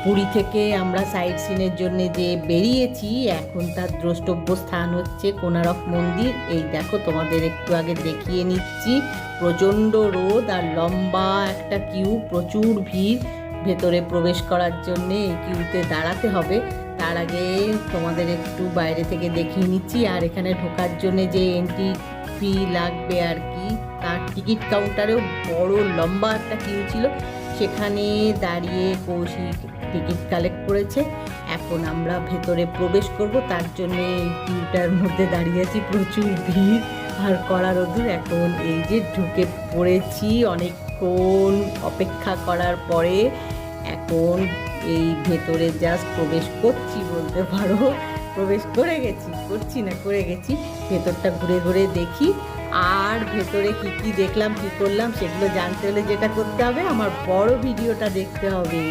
পুরী থেকে আমরা সাইট সিনের জন্য যে বেরিয়েছি, এখন তার দ্রষ্টব্য স্থান হচ্ছে কোণারক মন্দির। এই দেখো, তোমাদের একটু আগে দেখিয়ে নিচ্ছি। প্রচণ্ড রোদ আর লম্বা একটা কিউ, প্রচুর ভিড়। ভেতরে প্রবেশ করার জন্যে এই কিউতে দাঁড়াতে হবে। তার আগে তোমাদের একটু বাইরে থেকে দেখিয়ে নিচ্ছি। আর এখানে ঢোকার জন্যে যে এন্ট্রি ফি লাগবে আর কি, তার টিকিট কাউন্টারেও বড় লম্বা একটা কিউ ছিল, সেখানে দাঁড়িয়ে কৌশিক টিকিট কালেক্ট করেছে। এখন আমরা ভেতরে প্রবেশ করব, তার জন্য এই কিউটার মধ্যে দাঁড়িয়ে আছি। প্রচুর ভিড় আর কড়া রোদ্দুর। এখন এই যে ঢুকে পড়েছি, অনেকক্ষণ অপেক্ষা করার পরে এখন এই ভেতরে জাস্ট প্রবেশ করছি বলতে পারো। প্রবেশ করে গেছি, করছি না, করে গেছি। ভেতরটা ঘুরে ঘুরে দেখি, আর ভেতরে কি কি দেখলাম, কি করলাম, সেগুলো জানতে হলে যেটা করতে হবে, আমার বড় ভিডিওটা দেখতে হবে।